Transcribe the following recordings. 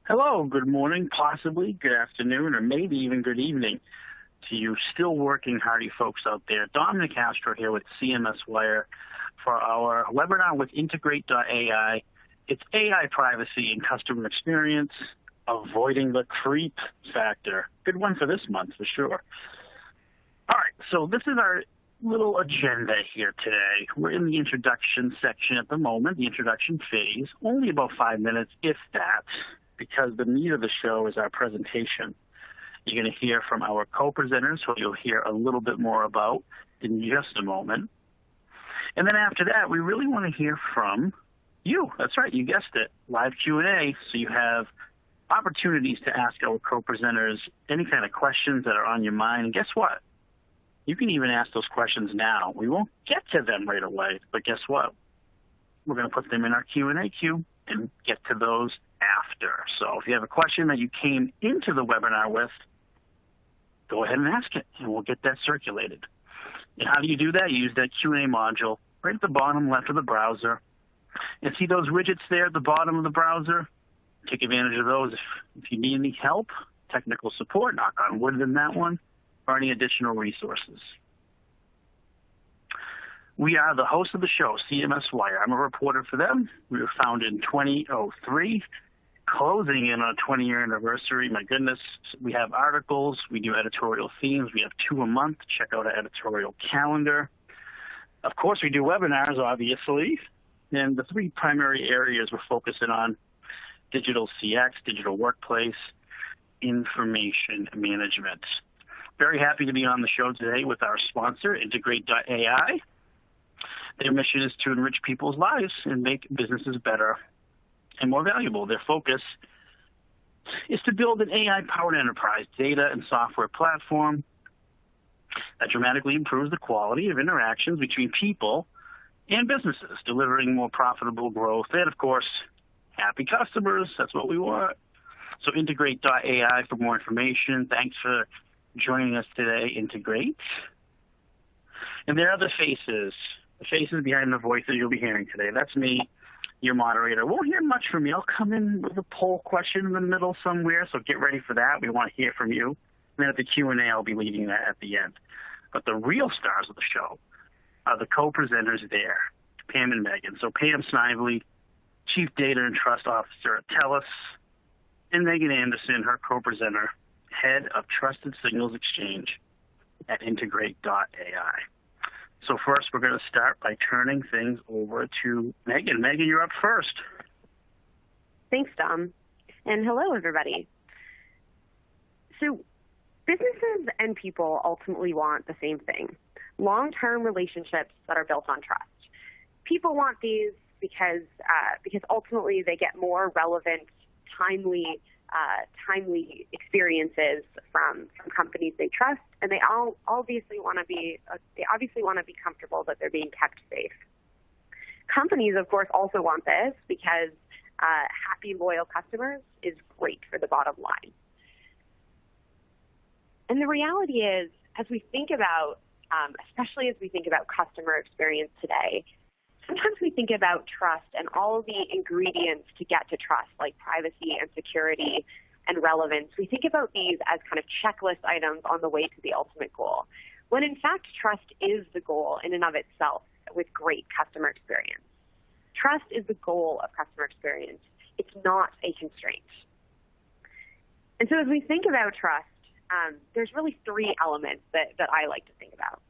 Hello, good morning, possibly good afternoon, or maybe even good evening to you still working hardy folks out there. Dominic Castro here with CMS Wire for our webinar with integrate.ai. It's AI privacy and customer experience, avoiding the creep factor. Good one for this month for sure. All right, so this is our little agenda here today. We're in the introduction section at the moment, the introduction phase, only about 5 minutes, if that, because the meat of the show is our presentation. You're going to hear from our co-presenters, who you'll hear a little bit more about in just a moment. And then after that, we really want to hear from you. That's right, you guessed it, live Q&A. So you have opportunities to ask our co-presenters any kind of questions that are on your mind. And guess what? You can even ask those questions now. We won't get to them right away, but guess what? We're going to put them in our Q&A queue and get to those after. So if you have a question that you came into the webinar with, go ahead and ask it, and we'll get that circulated. And how do you do that? You use that Q&A module right at the bottom left of the browser. And see those widgets there at the bottom of the browser? Take advantage of those if you need any help, technical support, knock on wood in that one, or any additional resources. We are the host of the show, CMS Wire. I'm a reporter for them. We were founded in 2003, closing in on a 20-year anniversary. My goodness, we have articles. We do editorial themes. We have 2 a month. Check out our editorial calendar. Of course, we do webinars, obviously. And the 3 primary areas we're focusing on: digital CX, digital workplace, information management. Very happy to be on the show today with our sponsor, integrate.ai. Their mission is to enrich people's lives and make businesses better and more valuable. Their focus is to build an AI-powered enterprise data and software platform that dramatically improves the quality of interactions between people and businesses, delivering more profitable growth and, of course, happy customers. That's what we want. So integrate.ai for more information. Thanks for joining us today, Integrate. And there are the faces behind the voices you'll be hearing today. That's me, your moderator. Won't hear much from me. I'll come in with a poll question in the middle somewhere, so get ready for that. We want to hear from you. And then at the Q&A, I'll be leading that at the end. But the real stars of the show are the co-presenters there, Pam and Megan. So Pam Snively, Chief Data and Trust Officer at TELUS, and Megan Anderson, her co-presenter, Head of Trusted Signals Exchange at integrate.ai. So first, we're going to start by turning things over to Megan. Megan, you're up first. Thanks, Dom. And hello, everybody. So businesses and people ultimately want the same thing: long-term relationships that are built on trust. People want these because ultimately they get more relevant, timely experiences from companies they trust, and they obviously want to be comfortable that they're being kept safe. Companies, of course, also want this because happy, loyal customers is great for the bottom line. And the reality is, as we think about, especially as we think about customer experience today, sometimes we think about trust and all of the ingredients to get to trust, like privacy and security and relevance. We think about these as kind of checklist items on the way to the ultimate goal, when in fact trust is the goal in and of itself with great customer experience. Trust is the goal of customer experience. It's not a constraint. And so as we think about trust, there's really 3 elements that I like to think about: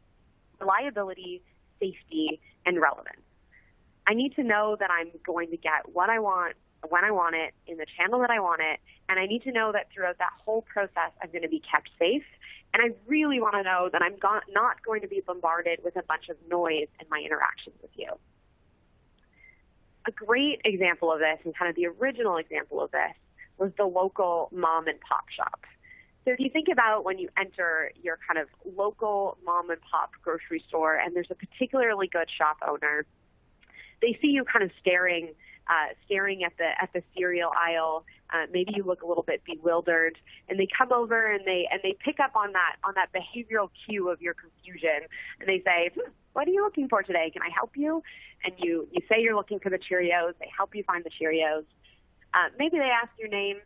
reliability, safety, and relevance. I need to know that I'm going to get what I want, when I want it, in the channel that I want it, and I need to know that throughout that whole process I'm going to be kept safe, and I really want to know that I'm not going to be bombarded with a bunch of noise in my interactions with you. A great example of this, and kind of the original example of this, was the local mom and pop shop. So if you think about when you enter your kind of local mom and pop grocery store and there's a particularly good shop owner, they see you kind of staring at the cereal aisle. Maybe you look a little bit bewildered, and they come over and they pick up on that behavioral cue of your confusion, and they say, "What are you looking for today? Can I help you?" And you say you're looking for the Cheerios. They help you find the Cheerios. Maybe they ask your name.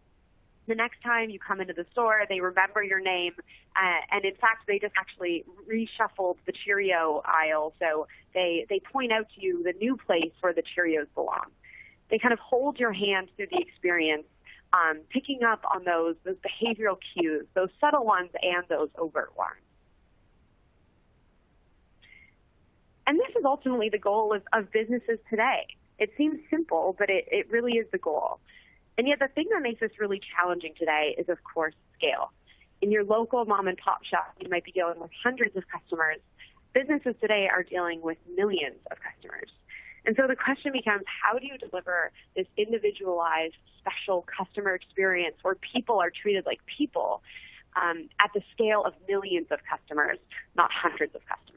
The next time you come into the store, they remember your name, and in fact, they just actually reshuffled the Cheerio aisle, so they point out to you the new place where the Cheerios belong. They kind of hold your hand through the experience, picking up on those behavioral cues, those subtle ones and those overt ones. And this is ultimately the goal of businesses today. It seems simple, but it really is the goal. And yet the thing that makes this really challenging today is, of course, scale. In your local mom and pop shop, you might be dealing with hundreds of customers. Businesses today are dealing with millions of customers. And so the question becomes, how do you deliver this individualized, special customer experience where people are treated like people at the scale of millions of customers, not hundreds of customers?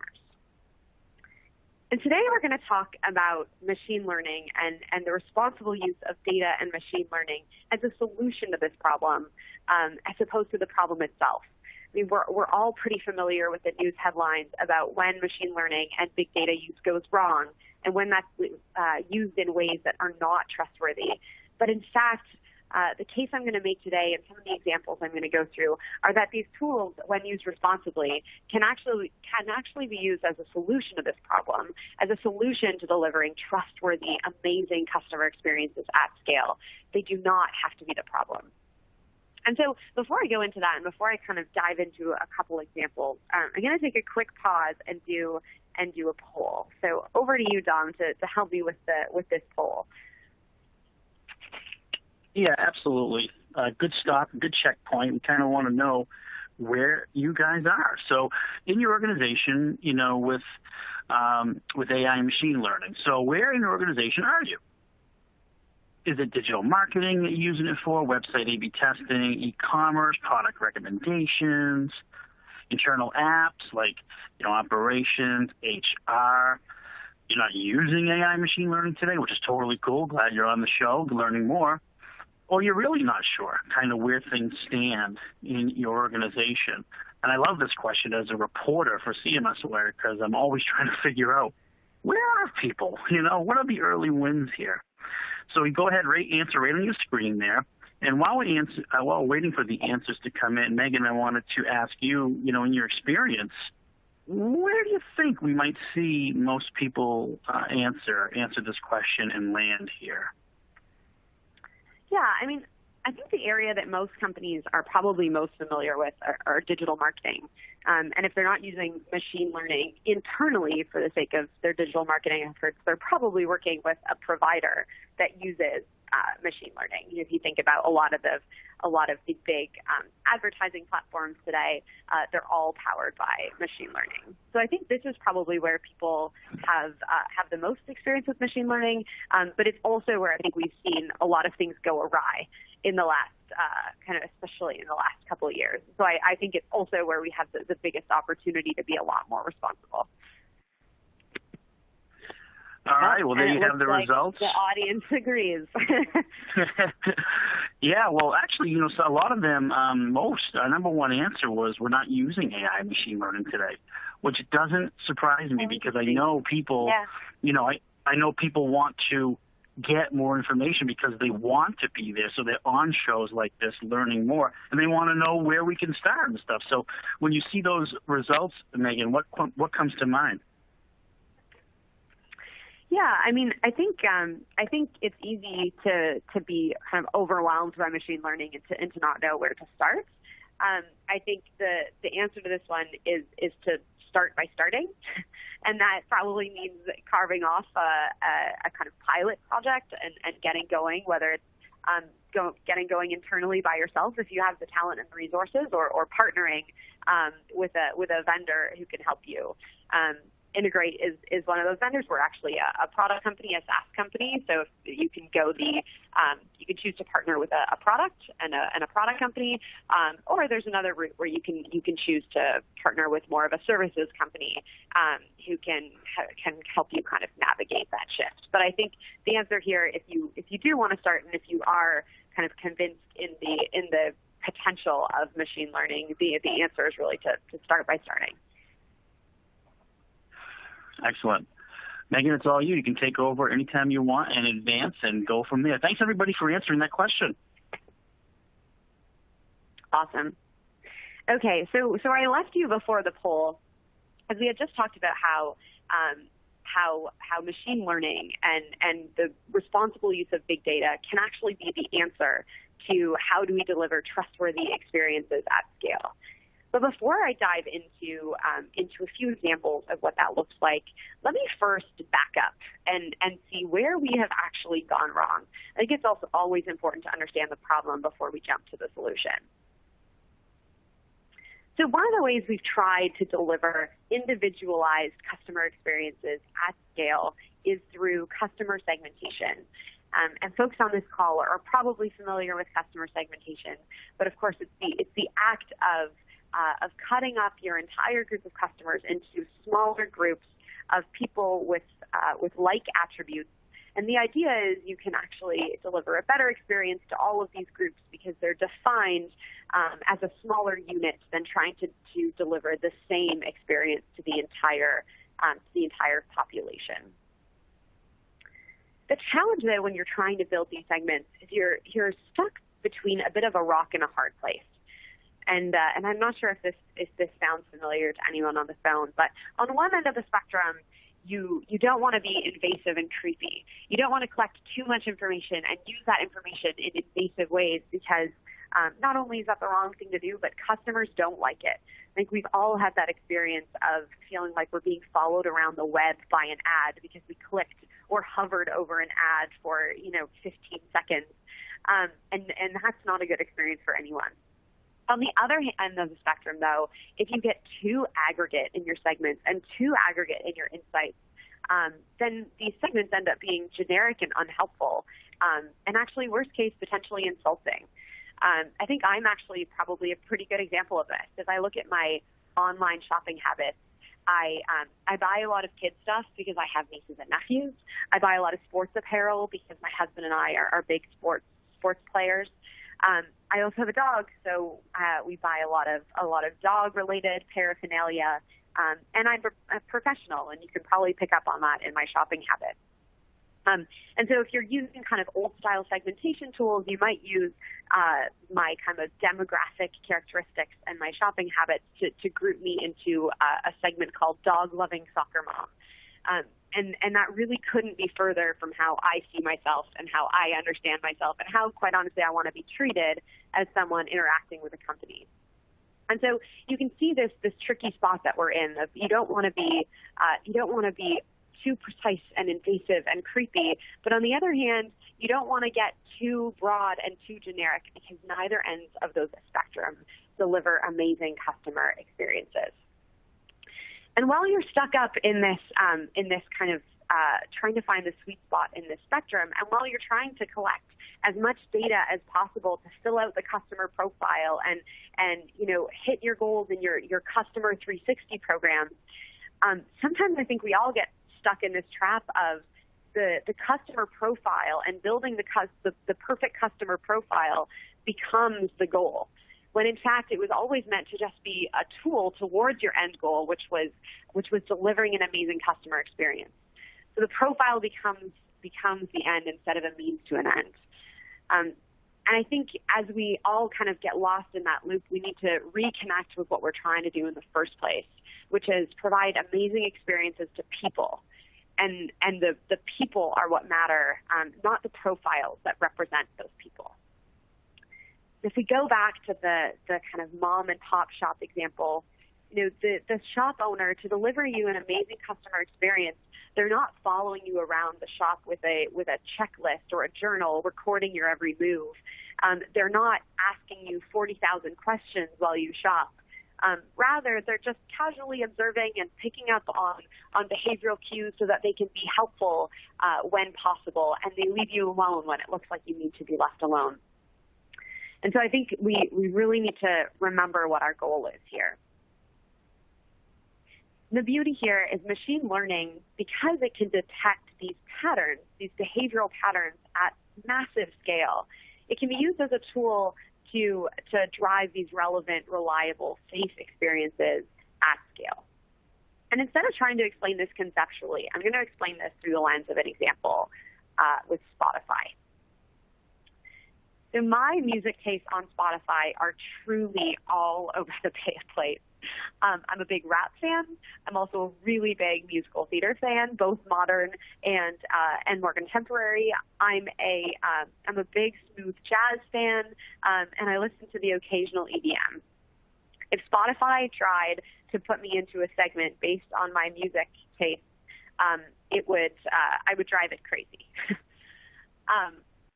And today we're going to talk about machine learning and the responsible use of data and machine learning as a solution to this problem, as opposed to the problem itself. I mean, we're all pretty familiar with the news headlines about when machine learning and big data use goes wrong and when that's used in ways that are not trustworthy. But in fact, the case I'm going to make today and some of the examples I'm going to go through are that these tools, when used responsibly, can actually be used as a solution to this problem, as a solution to delivering trustworthy, amazing customer experiences at scale. They do not have to be the problem. And so before I go into that and before I kind of dive into a couple examples, I'm going to take a quick pause and do a poll. So over to you, Dom, to help me with this poll. Yeah, absolutely. Good stop, good checkpoint. We kind of want to know where you guys are. So in your organization, with AI and machine learning. So where in your organization are you? Is it digital marketing that you're using it for, website A/B testing, e-commerce, product recommendations, internal apps like operations, HR? You're not using AI and machine learning today, which is totally cool. Glad you're on the show, learning more. Or you're really not sure kind of where things stand in your organization. And I love this question as a reporter for CMS Wire because I'm always trying to figure out, where are people? What are the early wins here? So we go ahead, answer right on your screen there. And while waiting for the answers to come in, Megan, I wanted to ask you, in your experience, where do you think we might see most people answer this question and land here? Yeah, I mean, I think the area that most companies are probably most familiar with are digital marketing. And if they're not using machine learning internally for the sake of their digital marketing efforts, they're probably working with a provider that uses machine learning. If you think about a lot of the big advertising platforms today, they're all powered by machine learning. So I think this is probably where people have the most experience with machine learning, but it's also where I think we've seen a lot of things go awry in the last especially in the last couple of years. So I think it's also where we have the biggest opportunity to be a lot more responsible. All right, well, there you have the results. The audience agrees. Yeah, well, actually, so a lot of them, our number one answer was we're not using AI and machine learning today, which doesn't surprise me because I know people, I know people want to get more information because they want to be there. So they're on shows like this learning more, and they want to know where we can start and stuff. So when you see those results, Megan, what comes to mind? Yeah, I mean, I think it's easy to be kind of overwhelmed by machine learning and to not know where to start. I think the answer to this one is to start by starting, and that probably means carving off a kind of pilot project and getting going, whether it's getting going internally by yourself if you have the talent and the resources, or partnering with a vendor who can help you. Integrate is one of those vendors. We're actually a product company, a SaaS company. So you can you can choose to partner with a product and a product company, or there's another route where you can choose to partner with more of a services company who can help you kind of navigate that shift. But I think the answer here, if you do want to start, and if you are kind of convinced in the potential of machine learning, the answer is really to start by starting. Excellent. Megan, it's all you. You can take over anytime you want and advance and go from there. Thanks, everybody, for answering that question. Awesome. Okay, so I left you before the poll, as we had just talked about how machine learning and the responsible use of big data can actually be the answer to how do we deliver trustworthy experiences at scale. But before I dive into a few examples of what that looks like, let me first back up and see where we have actually gone wrong. I think it's also always important to understand the problem before we jump to the solution. So one of the ways we've tried to deliver individualized customer experiences at scale is through customer segmentation. And folks on this call are probably familiar with customer segmentation, but of course it's the act of cutting up your entire group of customers into smaller groups of people with like attributes. And the idea is you can actually deliver a better experience to all of these groups because they're defined as a smaller unit than trying to deliver the same experience to the entire population. The challenge, though, when you're trying to build these segments is you're stuck between a bit of a rock and a hard place. And I'm not sure if this sounds familiar to anyone on the phone, but on one end of the spectrum, you don't want to be invasive and creepy. You don't want to collect too much information and use that information in invasive ways because not only is that the wrong thing to do, but customers don't like it. I think we've all had that experience of feeling like we're being followed around the web by an ad because we clicked or hovered over an ad for 15 seconds, and that's not a good experience for anyone. On the other end of the spectrum, though, if you get too aggregate in your segments and too aggregate in your insights, then these segments end up being generic and unhelpful, and actually, worst case, potentially insulting. I think I'm actually probably a pretty good example of this. If I look at my online shopping habits, I buy a lot of kids stuff because I have nieces and nephews. I buy a lot of sports apparel because my husband and I are big sports players. I also have a dog, so we buy a lot of dog-related paraphernalia. And I'm a professional, and you can probably pick up on that in my shopping habits. And so if you're using kind of old-style segmentation tools, you might use my kind of demographic characteristics and my shopping habits to group me into a segment called dog-loving soccer mom. And that really couldn't be further from how I see myself and how I understand myself and how, quite honestly, I want to be treated as someone interacting with a company. And so you can see this tricky spot that we're in. Of you don't want to be too precise and invasive and creepy, but on the other hand, you don't want to get too broad and too generic because neither ends of those spectrum deliver amazing customer experiences. And while you're stuck up in this kind of trying to find the sweet spot in this spectrum, and while you're trying to collect as much data as possible to fill out the customer profile and hit your goals in your customer 360 programs, sometimes I think we all get stuck in this trap of the customer profile, and building the perfect customer profile becomes the goal, when in fact it was always meant to just be a tool towards your end goal, which was delivering an amazing customer experience. So the profile becomes the end instead of a means to an end. And I think as we all kind of get lost in that loop, we need to reconnect with what we're trying to do in the first place, which is provide amazing experiences to people. And the people are what matter, not the profiles that represent those people. If we go back to the kind of mom and pop shop example, the shop owner, to deliver you an amazing customer experience, they're not following you around the shop with a checklist or a journal recording your every move. They're not asking you 40,000 questions while you shop. Rather, they're just casually observing and picking up on behavioral cues so that they can be helpful when possible, and they leave you alone when it looks like you need to be left alone. And so I think we really need to remember what our goal is here. The beauty here is machine learning, because it can detect these patterns, these behavioral patterns at massive scale, it can be used as a tool to drive these relevant, reliable, safe experiences at scale. And instead of trying to explain this conceptually, I'm going to explain this through the lens of an example with Spotify. So my music tastes on Spotify are truly all over the place. I'm a big rap fan. I'm also a really big musical theater fan, both modern and more contemporary. I'm a big smooth jazz fan, and I listen to the occasional EDM. If Spotify tried to put me into a segment based on my music taste, I would drive it crazy.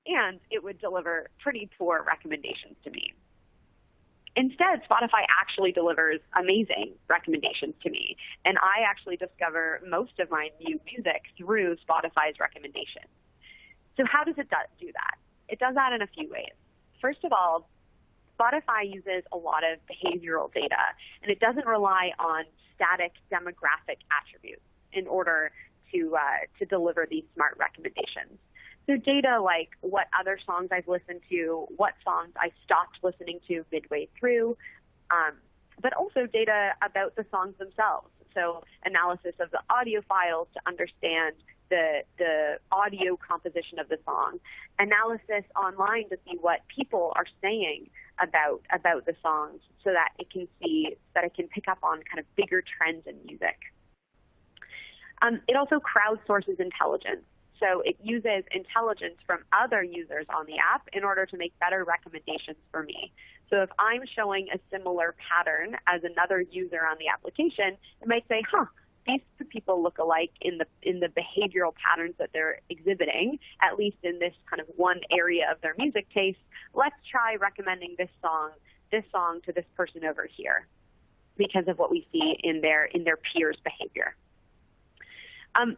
And it would deliver pretty poor recommendations to me. Instead, Spotify actually delivers amazing recommendations to me, and I actually discover most of my new music through Spotify's recommendations. So how does it do that? It does that in a few ways. First of all, Spotify uses a lot of behavioral data, and it doesn't rely on static demographic attributes in order to deliver these smart recommendations. So data like what other songs I've listened to, what songs I stopped listening to midway through, but also data about the songs themselves. So analysis of the audio files to understand the audio composition of the song, analysis online to see what people are saying about the songs, so that it can pick up on kind of bigger trends in music. It also crowdsources intelligence. So it uses intelligence from other users on the app in order to make better recommendations for me. So if I'm showing a similar pattern as another user on the application, it might say, these two people look alike in the behavioral patterns that they're exhibiting, at least in this kind of one area of their music taste. Let's try recommending this song to this person over here because of what we see in their peers' behavior.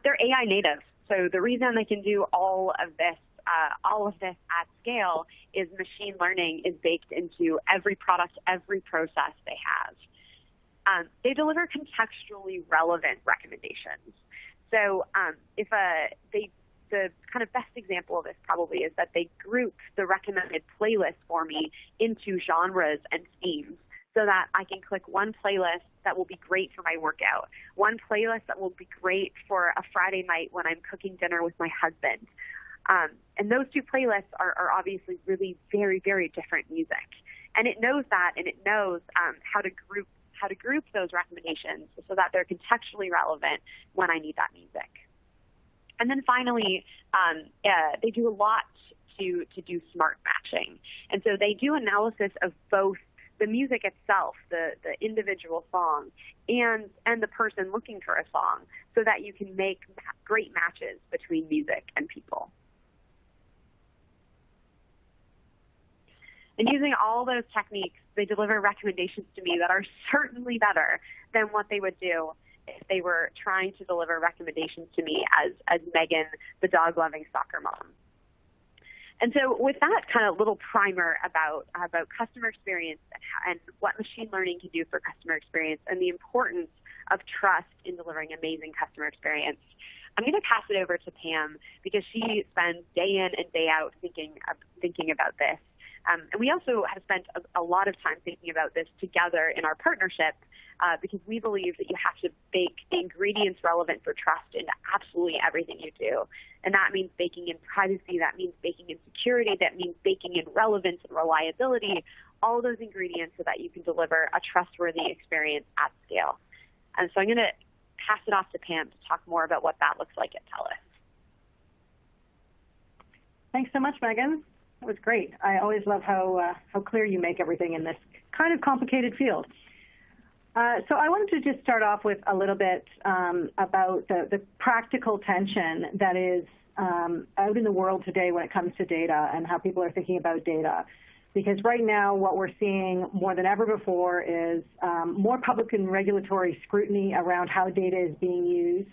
They're AI native. So the reason they can do all of this at scale is machine learning is baked into every product, every process they have. They deliver contextually relevant recommendations. So the kind of best example of this probably is that they group the recommended playlist for me into genres and themes, so that I can click one playlist that will be great for my workout, one playlist that will be great for a Friday night when I'm cooking dinner with my husband. And those two playlists are obviously really very, very different music. And it knows that, and it knows how to group those recommendations so that they're contextually relevant when I need that music. And then finally, they do a lot to do smart matching. And so they do analysis of both the music itself, the individual song, and the person looking for a song, so that you can make great matches between music and people. And using all those techniques, they deliver recommendations to me that are certainly better than what they would do if they were trying to deliver recommendations to me as Megan, the dog-loving soccer mom. And so with that kind of little primer about customer experience and what machine learning can do for customer experience and the importance of trust in delivering amazing customer experience, I'm going to pass it over to Pam, because she spends day in and day out thinking about this. And we also have spent a lot of time thinking about this together in our partnership, because we believe that you have to bake the ingredients relevant for trust into absolutely everything you do. And that means baking in privacy, that means baking in security, that means baking in relevance and reliability, all those ingredients so that you can deliver a trustworthy experience at scale. And so I'm going to pass it off to Pam to talk more about what that looks like at TELUS. Thanks so much, Megan. That was great. I always love how clear you make everything in this kind of complicated field. So I wanted to just start off with a little bit about the practical tension that is out in the world today when it comes to data and how people are thinking about data. Because right now what we're seeing more than ever before is more public and regulatory scrutiny around how data is being used.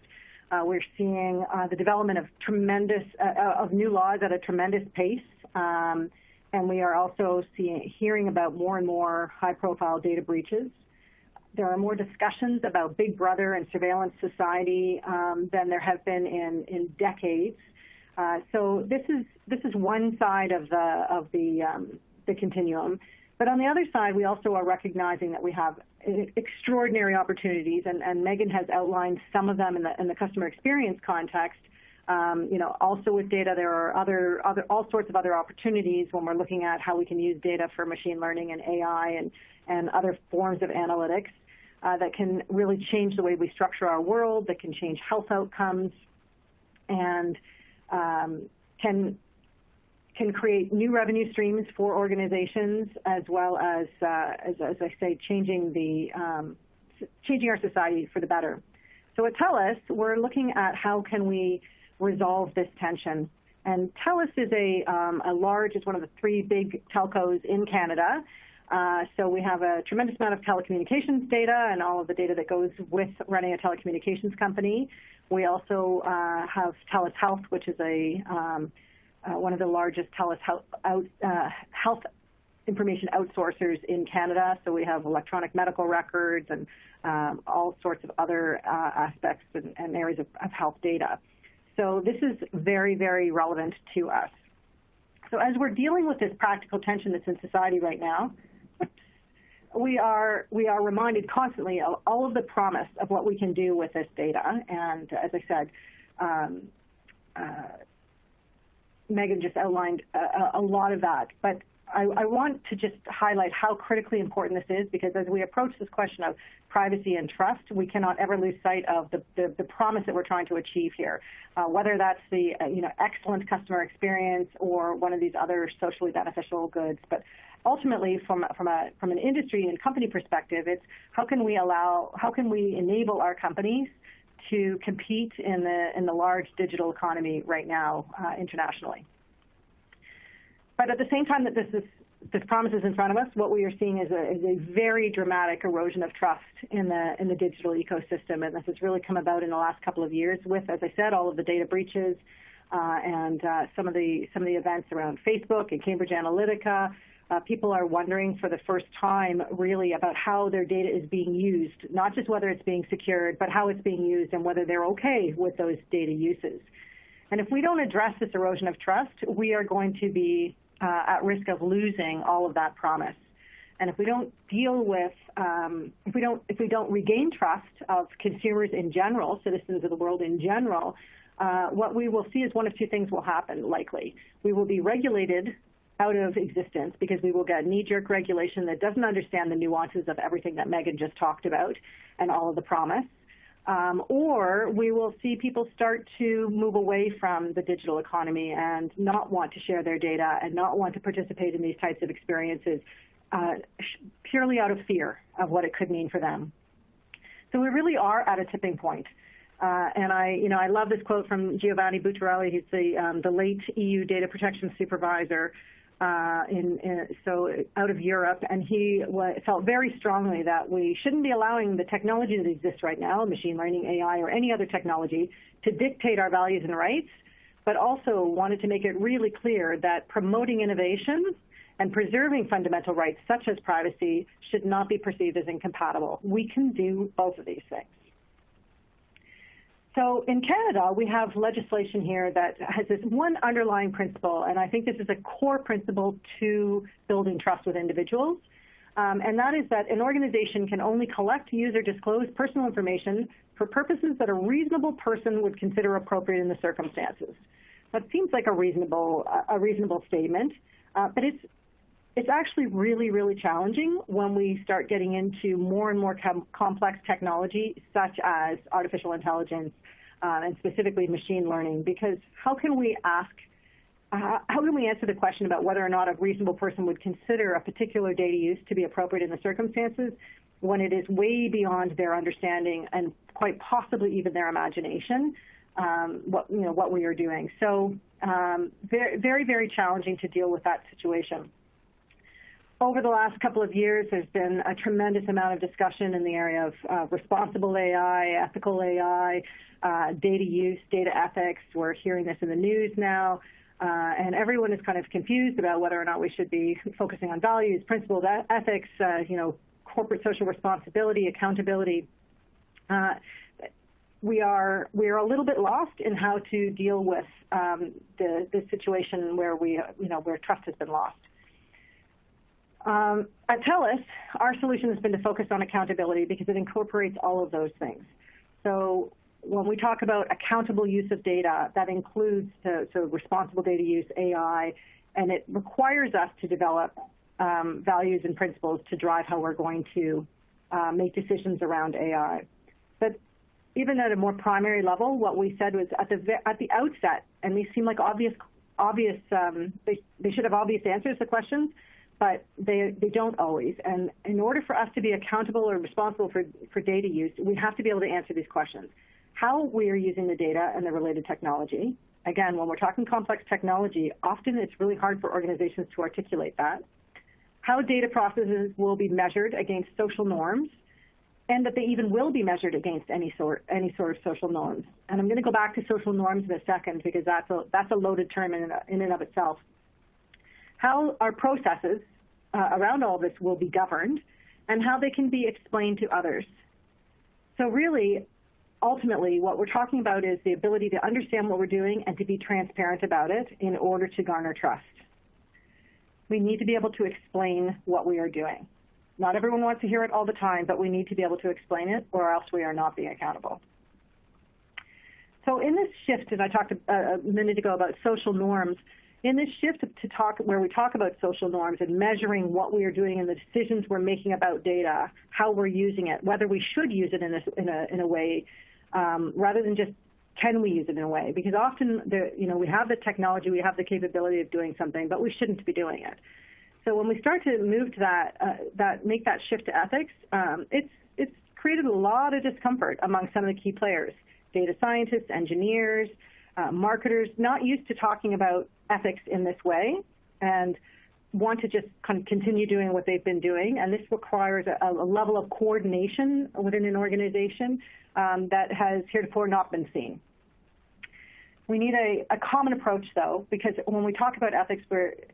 We're seeing the development of new laws at a tremendous pace. And we are also hearing about more and more high-profile data breaches. There are more discussions about Big Brother and surveillance society than there have been in decades. So this is one side of the continuum. But on the other side, we also are recognizing that we have extraordinary opportunities, and Megan has outlined some of them in the customer experience context, Also with data, there are all sorts of other opportunities when we're looking at how we can use data for machine learning and AI and other forms of analytics that can really change the way we structure our world, that can change health outcomes, and can create new revenue streams for organizations, as well as I say, changing our society for the better. So at TELUS, we're looking at how can we resolve this tension. And TELUS is it's one of the three big telcos in Canada. So we have a tremendous amount of telecommunications data and all of the data that goes with running a telecommunications company. We also have TELUS Health, which is one of the largest TELUS health information outsourcers in Canada. So we have electronic medical records and all sorts of other aspects and areas of health data. So this is very, very relevant to us. So as we're dealing with this practical tension that's in society right now, we are reminded constantly of all of the promise of what we can do with this data. And as I said, Megan just outlined a lot of that. But I want to just highlight how critically important this is, because as we approach this question of privacy and trust, we cannot ever lose sight of the promise that we're trying to achieve here, whether that's the excellent customer experience or one of these other socially beneficial goods. But ultimately, from an industry and company perspective, it's how can we enable our companies to compete in the large digital economy right now internationally. But at the same time that this promise is in front of us, what we are seeing is a very dramatic erosion of trust in the digital ecosystem, and this has really come about in the last couple of years with, as I said, all of the data breaches and some of the events around Facebook and Cambridge Analytica. People are wondering for the first time really about how their data is being used, not just whether it's being secured, but how it's being used and whether they're okay with those data uses. And if we don't address this erosion of trust, we are going to be at risk of losing all of that promise. And if we don't deal with, if we don't regain trust of consumers in general, citizens of the world in general, what we will see is one of two things will happen, likely. We will be regulated out of existence because we will get knee-jerk regulation that doesn't understand the nuances of everything that Megan just talked about and all of the promise. Or we will see people start to move away from the digital economy and not want to share their data and not want to participate in these types of experiences purely out of fear of what it could mean for them. So we really are at a tipping point. And I love this quote from Giovanni Buttarelli. He's the late EU data protection supervisor out of Europe, and he felt very strongly that we shouldn't be allowing the technology that exists right now, machine learning, AI, or any other technology, to dictate our values and rights, but also wanted to make it really clear that promoting innovation and preserving fundamental rights such as privacy should not be perceived as incompatible. We can do both of these things. So in Canada, we have legislation here that has this one underlying principle, and I think this is a core principle to building trust with individuals, and that is that an organization can only collect, use, or disclose personal information for purposes that a reasonable person would consider appropriate in the circumstances. That seems like a reasonable statement, but it's actually really, really challenging when we start getting into more and more complex technology, such as artificial intelligence and specifically machine learning. Because how can we answer the question about whether or not a reasonable person would consider a particular data use to be appropriate in the circumstances when it is way beyond their understanding and quite possibly even their imagination? What we are doing. So very, very, very challenging to deal with that situation. Over the last couple of years, there's been a tremendous amount of discussion in the area of responsible AI, ethical AI, data use, data ethics. We're hearing this in the news now, and everyone is kind of confused about whether or not we should be focusing on values, principles, ethics, corporate social responsibility, accountability. We are a little bit lost in how to deal with the situation where where trust has been lost. At TELUS, our solution has been to focus on accountability because it incorporates all of those things. So when we talk about accountable use of data, that includes responsible data use, AI, and it requires us to develop values and principles to drive how we're going to make decisions around AI. But even at a more primary level, what we said was at the outset, and these seem like obvious. They should have obvious answers to the questions, but they don't always. And in order for us to be accountable or responsible for data use, we have to be able to answer these questions. How we are using the data and the related technology. Again, when we're talking complex technology, often it's really hard for organizations to articulate that. How data processes will be measured against social norms, and that they even will be measured against any sort of social norms. And I'm going to go back to social norms in a second because that's a loaded term in and of itself. How our processes around all this will be governed, and how they can be explained to others. So really, ultimately, what we're talking about is the ability to understand what we're doing and to be transparent about it in order to garner trust. We need to be able to explain what we are doing. Not everyone wants to hear it all the time, but we need to be able to explain it, or else we are not being accountable. So in this shift, and I talked a minute ago about social norms, in this shift where we talk about social norms and measuring what we are doing and the decisions we're making about data, how we're using it, whether we should use it in a way, rather than just can we use it in a way? Because often, we have the technology, we have the capability of doing something, but we shouldn't be doing it. So when we start to move to make that shift to ethics, it's created a lot of discomfort among some of the key players, data scientists, engineers, marketers, not used to talking about ethics in this way and want to just kind of continue doing what they've been doing. And this requires a level of coordination within an organization that has heretofore not been seen. We need a common approach, though, because when we talk about ethics,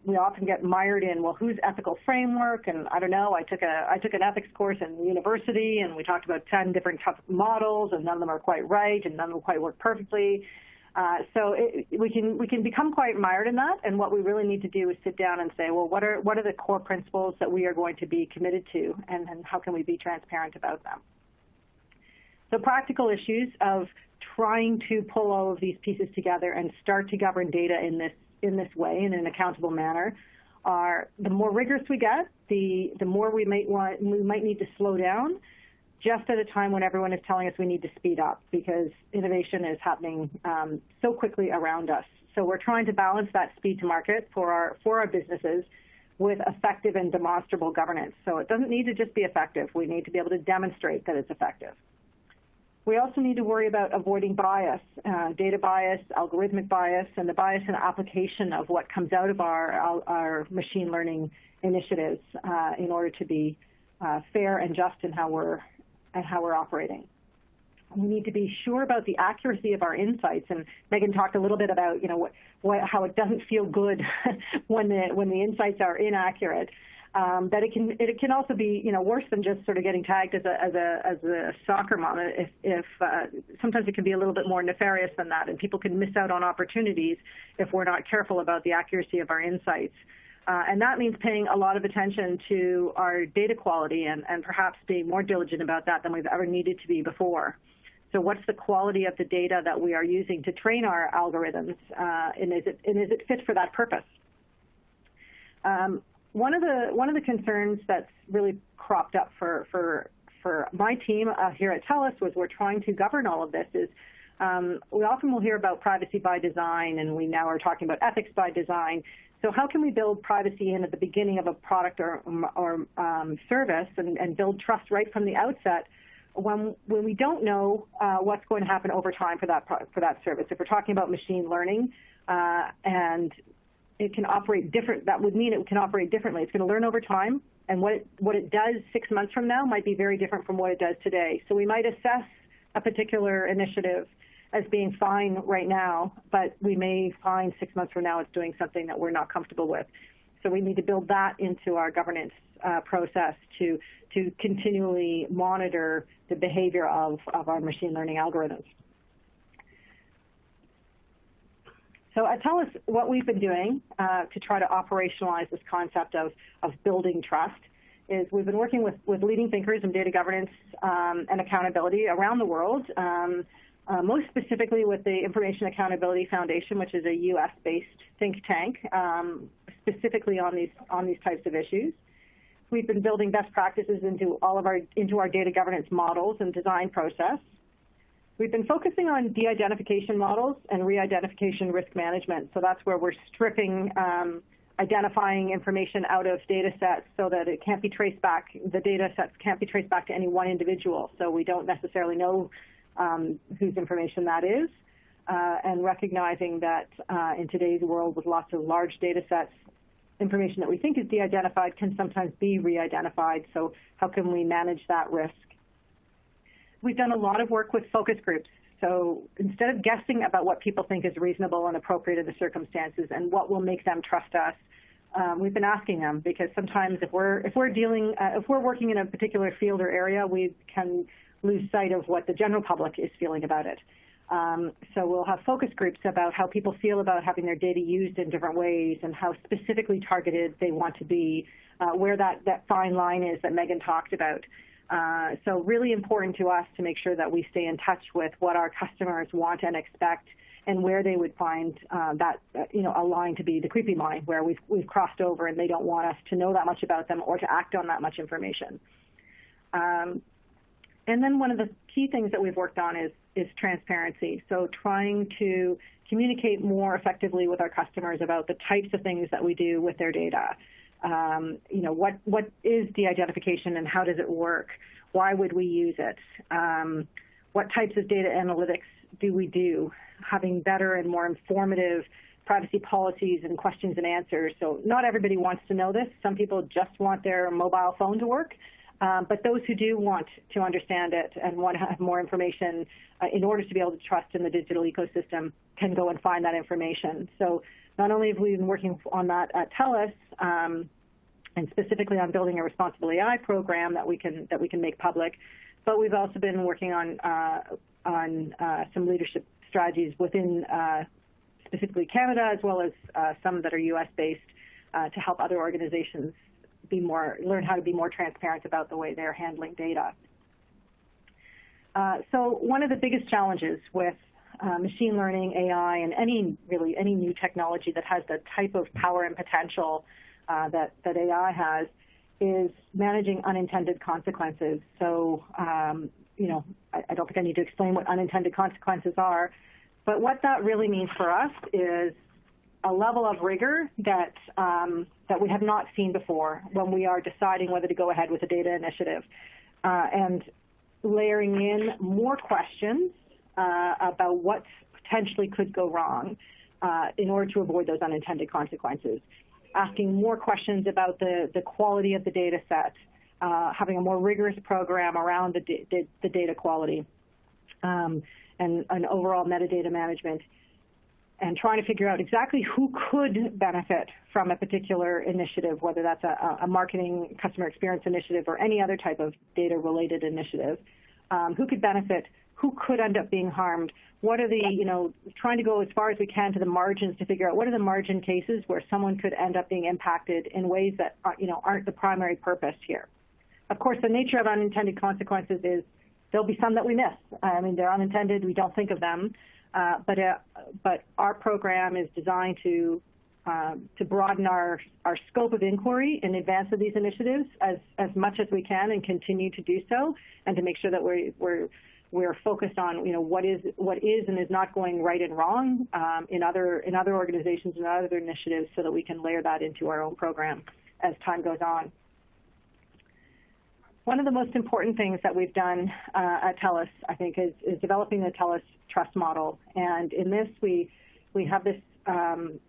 we often get mired in, well, whose ethical framework? And I don't know, I took an ethics course in university, and we talked about 10 different types of models, and none of them are quite right, and none of them quite work perfectly. So we can become quite mired in that, and what we really need to do is sit down and say, well, what are the core principles that we are going to be committed to, and how can we be transparent about them? So practical issues of trying to pull all of these pieces together and start to govern data in this way, in an accountable manner, are the more rigorous we get, the more we might need to slow down, just at a time when everyone is telling us we need to speed up because innovation is happening so quickly around us. So we're trying to balance that speed to market for our businesses with effective and demonstrable governance. So it doesn't need to just be effective. We need to be able to demonstrate that it's effective. We also need to worry about avoiding bias, data bias, algorithmic bias, and the bias in application of what comes out of our machine learning initiatives in order to be fair and just in how we're operating. We need to be sure about the accuracy of our insights, and Megan talked a little bit about how it doesn't feel good when the insights are inaccurate. That it can also be worse than just sort of getting tagged as a soccer mom. If sometimes it can be a little bit more nefarious than that, and people can miss out on opportunities if we're not careful about the accuracy of our insights. And that means paying a lot of attention to our data quality and perhaps being more diligent about that than we've ever needed to be before. So what's the quality of the data that we are using to train our algorithms, and is it fit for that purpose? One of the concerns that's really cropped up for my team here at TELUS was we're trying to govern all of this is we often will hear about privacy by design, and we now are talking about ethics by design. So how can we build privacy in at the beginning of a product or service and build trust right from the outset when we don't know what's going to happen over time for that service? If we're talking about machine learning and it can operate different, that would mean it can operate differently. It's going to learn over time, and what it does 6 months from now might be very different from what it does today. So we might assess a particular initiative as being fine right now, but we may find 6 months from now it's doing something that we're not comfortable with. So we need to build that into our governance process to continually monitor the behavior of our machine learning algorithms. So at TELUS, what we've been doing to try to operationalize this concept of building trust is we've been working with leading thinkers in data governance and accountability around the world most specifically with the Information Accountability Foundation, which is a U.S.-based think tank, specifically on these types of issues. We've been building best practices into our data governance models and design process. We've been focusing on de-identification models and re-identification risk management. So that's where we're stripping, identifying information out of data sets so that it can't be traced back. The data sets can't be traced back to any one individual. So we don't necessarily know whose information that is. And recognizing that in today's world with lots of large data sets, information that we think is de-identified can sometimes be re-identified. So how can we manage that risk? We've done a lot of work with focus groups. So instead of guessing about what people think is reasonable and appropriate in the circumstances and what will make them trust us, we've been asking them, because sometimes if we're working in a particular field or area, we can lose sight of what the general public is feeling about it. So we'll have focus groups about how people feel about having their data used in different ways and how specifically targeted they want to be, where that fine line is that Megan talked about. So really important to us to make sure that we stay in touch with what our customers want and expect, and where they would find that a line to be the creepy line, where we've crossed over and they don't want us to know that much about them or to act on that much information. And then one of the key things that we've worked on is transparency. So trying to communicate more effectively with our customers about the types of things that we do with their data. What is de-identification and how does it work? Why would we use it? What types of data analytics do we do? Having better and more informative privacy policies and questions and answers. So not everybody wants to know this. Some people just want their mobile phone to work. But those who do want to understand it and want to have more information in order to be able to trust in the digital ecosystem can go and find that information. So not only have we been working on that at TELUS, and specifically on building a responsible AI program that we can make public, but we've also been working on some leadership strategies within specifically Canada, as well as some that are U.S.-based, to help other organizations learn how to be more transparent about the way they're handling data. So one of the biggest challenges with machine learning, AI, and any new technology that has the type of power and potential that AI has is managing unintended consequences. So, I don't think I need to explain what unintended consequences are, but what that really means for us is a level of rigor that we have not seen before when we are deciding whether to go ahead with a data initiative, and layering in more questions about what potentially could go wrong in order to avoid those unintended consequences. Asking more questions about the quality of the data set, having a more rigorous program around the data quality, and an overall metadata management, and trying to figure out exactly who could benefit from a particular initiative, whether that's a marketing customer experience initiative or any other type of data-related initiative. Who could benefit? Who could end up being harmed? What are the, trying to go as far as we can to the margins to figure out what are the margin cases where someone could end up being impacted in ways that aren't the primary purpose here. Of course, the nature of unintended consequences is there'll be some that we miss. I mean, they're unintended, we don't think of them, but our program is designed to broaden our scope of inquiry in advance of these initiatives as much as we can, and continue to do so, and to make sure that we're focused on what is and is not going right and wrong in other organizations and other initiatives, so that we can layer that into our own program as time goes on. One of the most important things that we've done at TELUS, I think, is developing the TELUS trust model. And in this, we have this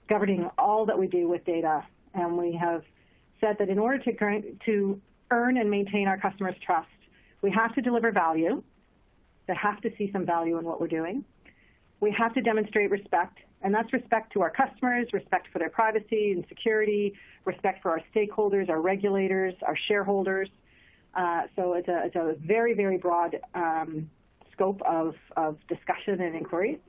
governing all that we do with data. And we have said that in order to earn and maintain our customers' trust, we have to deliver value. They have to see some value in what we're doing. We have to demonstrate respect, and that's respect to our customers, respect for their privacy and security, respect for our stakeholders, our regulators, our shareholders. So it's a very, very broad scope of discussion and inquiry.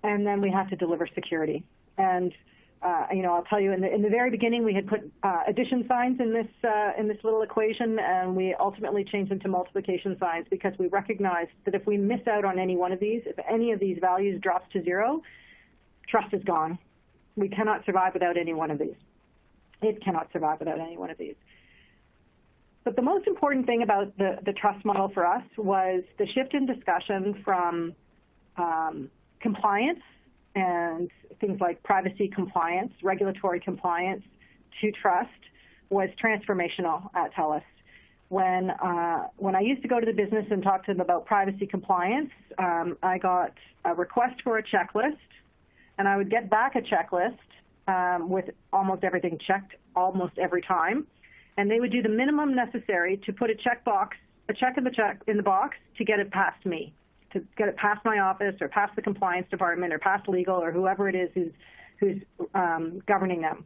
And then we have to deliver security. And I'll tell you, in the very beginning, we had put addition signs in this little equation, and we ultimately changed them to multiplication signs because we recognized that if we miss out on any one of these, if any of these values drops to zero, trust is gone. We cannot survive without any one of these. It cannot survive without any one of these. But the most important thing about the trust model for us was the shift in discussion from compliance and things like privacy compliance, regulatory compliance, to trust was transformational at TELUS. When I used to go to the business and talk to them about privacy compliance, I got a request for a checklist, and I would get back a checklist with almost everything checked almost every time, and they would do the minimum necessary to put a check in the box to get it past me, to get it past my office or past the compliance department or past legal or whoever it is who's governing them.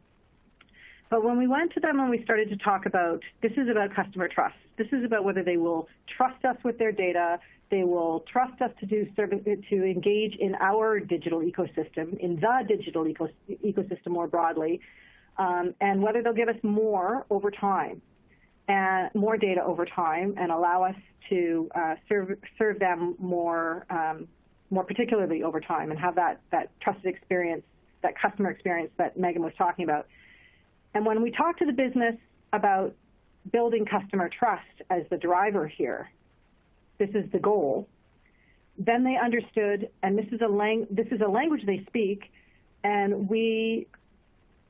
But when we went to them and we started to talk about, this is about customer trust. This is about whether they will trust us with their data, they will trust us to engage in our digital ecosystem, in the digital ecosystem more broadly, and whether they'll give us more over time, and more data over time, and allow us to serve them more particularly over time, and have that trusted experience, that customer experience that Megan was talking about. And when we talk to the business about building customer trust as the driver here, this is the goal, then they understood, and this is a language they speak, and we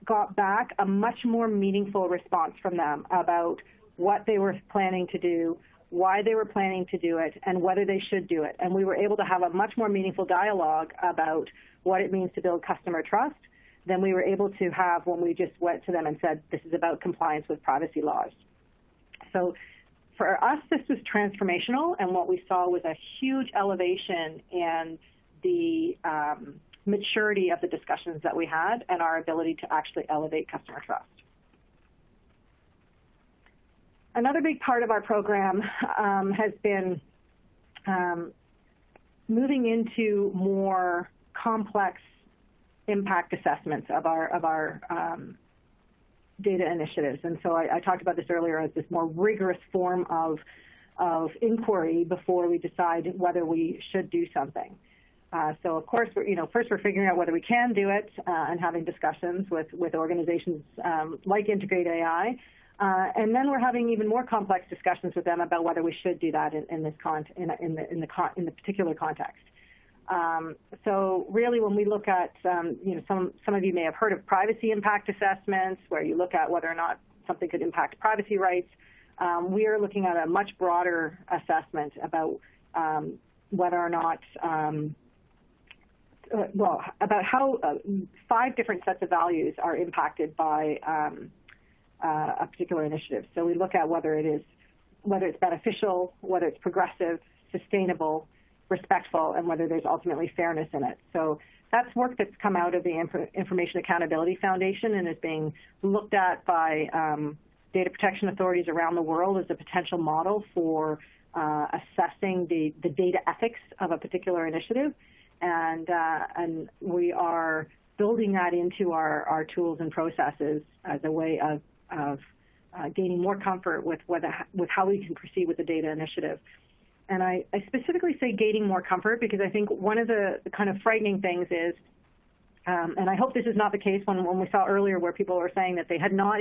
got back a much more meaningful response from them about what they were planning to do, why they were planning to do it, and whether they should do it. And we were able to have a much more meaningful dialogue about what it means to build customer trust than we were able to have when we just went to them and said, this is about compliance with privacy laws. So for us, this was transformational, and what we saw was a huge elevation in the maturity of the discussions that we had and our ability to actually elevate customer trust. Another big part of our program has been moving into more complex impact assessments of our data initiatives. And so I talked about this earlier as this more rigorous form of inquiry before we decide whether we should do something. So of course, first we're figuring out whether we can do it and having discussions with organizations like integrate.ai. And then we're having even more complex discussions with them about whether we should do that in the particular context. So really, when we look at, some of you may have heard of privacy impact assessments, where you look at whether or not something could impact privacy rights. We are looking at a much broader assessment about whether or not, about how 5 different sets of values are impacted by a particular initiative. So we look at whether it's beneficial, whether it's progressive, sustainable, respectful, and whether there's ultimately fairness in it. So that's work that's come out of the Information Accountability Foundation and is being looked at by data protection authorities around the world as a potential model for assessing the data ethics of a particular initiative. And we are building that into our tools and processes as a way of gaining more comfort with how we can proceed with the data initiative. And I specifically say gaining more comfort because I think one of the kind of frightening things is, and I hope this is not the case when we saw earlier where people were saying that they had not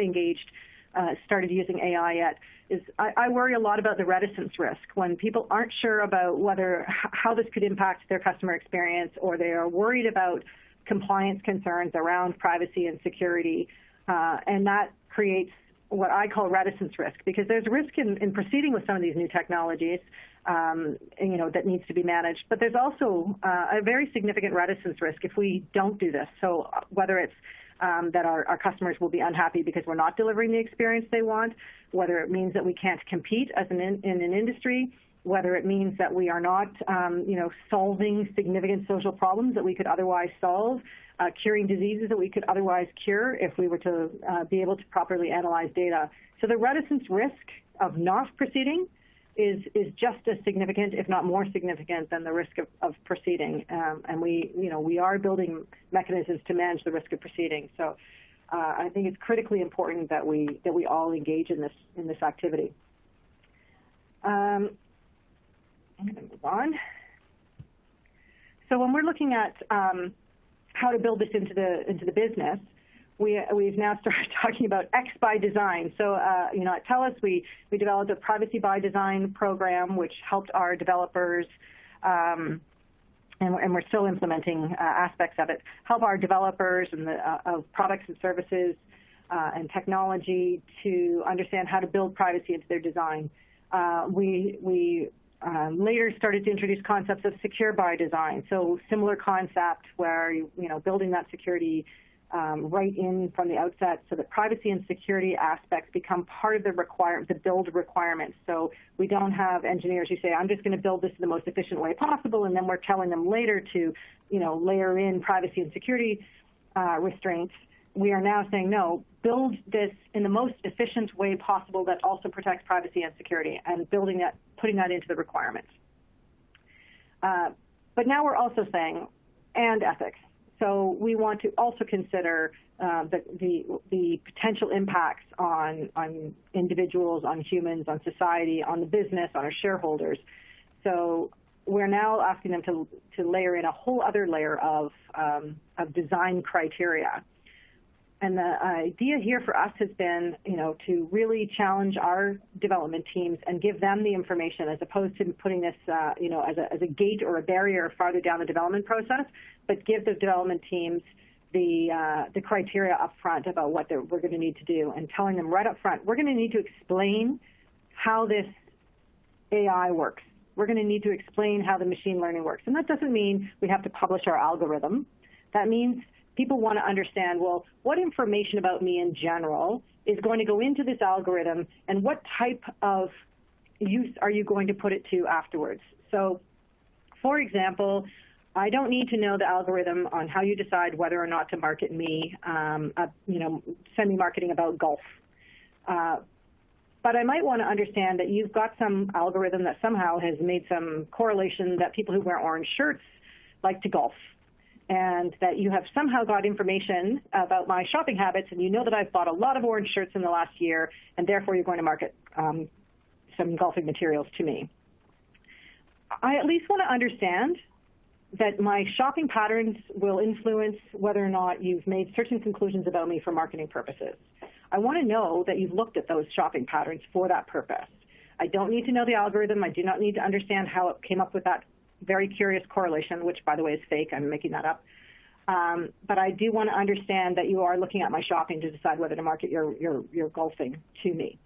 started using AI yet, is I worry a lot about the reticence risk when people aren't sure about how this could impact their customer experience, or they are worried about compliance concerns around privacy and security, and that creates what I call reticence risk, because there's risk in proceeding with some of these new technologies, that needs to be managed. But there's also a very significant reticence risk if we don't do this. So whether it's that our customers will be unhappy because we're not delivering the experience they want, whether it means that we can't compete as in an industry, whether it means that we are not, solving significant social problems that we could otherwise solve, curing diseases that we could otherwise cure if we were to be able to properly analyze data. So the reticence risk of not proceeding is just as significant, if not more significant, than the risk of proceeding. And we are building mechanisms to manage the risk of proceeding. So I think it's critically important that we all engage in this activity. I'm going to move on. So when we're looking at how to build this into the business, we've now started talking about X by design. So at TELUS, we developed a privacy by design program which helped our developers, and we're still implementing aspects of it, help our developers and of products and services and technology to understand how to build privacy into their design. We later started to introduce concepts of secure by design. So similar concept where building that security right in from the outset, so that privacy and security aspects become part of the build requirements. So we don't have engineers who say, I'm just going to build this in the most efficient way possible, and then we're telling them later to layer in privacy and security restraints. We are now saying, no, build this in the most efficient way possible that also protects privacy and security, and putting that into the requirements. But now we're also saying, and ethics. So we want to also consider the potential impacts on individuals, on humans, on society, on the business, on our shareholders. So we're now asking them to layer in a whole other layer of design criteria. And the idea here for us has been, to really challenge our development teams and give them the information, as opposed to putting this, as a gate or a barrier farther down the development process, but give the development teams the criteria up front about what we're going to need to do, and telling them right up front, we're going to need to explain how this AI works. We're going to need to explain how the machine learning works. And that doesn't mean we have to publish our algorithm. That means people want to understand, well, what information about me in general is going to go into this algorithm, and what type of use are you going to put it to afterwards? So, for example, I don't need to know the algorithm on how you decide whether or not to market me, send me marketing about golf. But I might want to understand that you've got some algorithm that somehow has made some correlation that people who wear orange shirts like to golf, and that you have somehow got information about my shopping habits, and you know that I've bought a lot of orange shirts in the last year, and therefore you're going to market some golfing materials to me. I at least want to understand that my shopping patterns will influence whether or not you've made certain conclusions about me for marketing purposes. I want to know that you've looked at those shopping patterns for that purpose. I don't need to know the algorithm. I do not need to understand how it came up with that very curious correlation, which, by the way, is fake. I'm making that up. But I do want to understand that you are looking at my shopping to decide whether to market your golfing to me.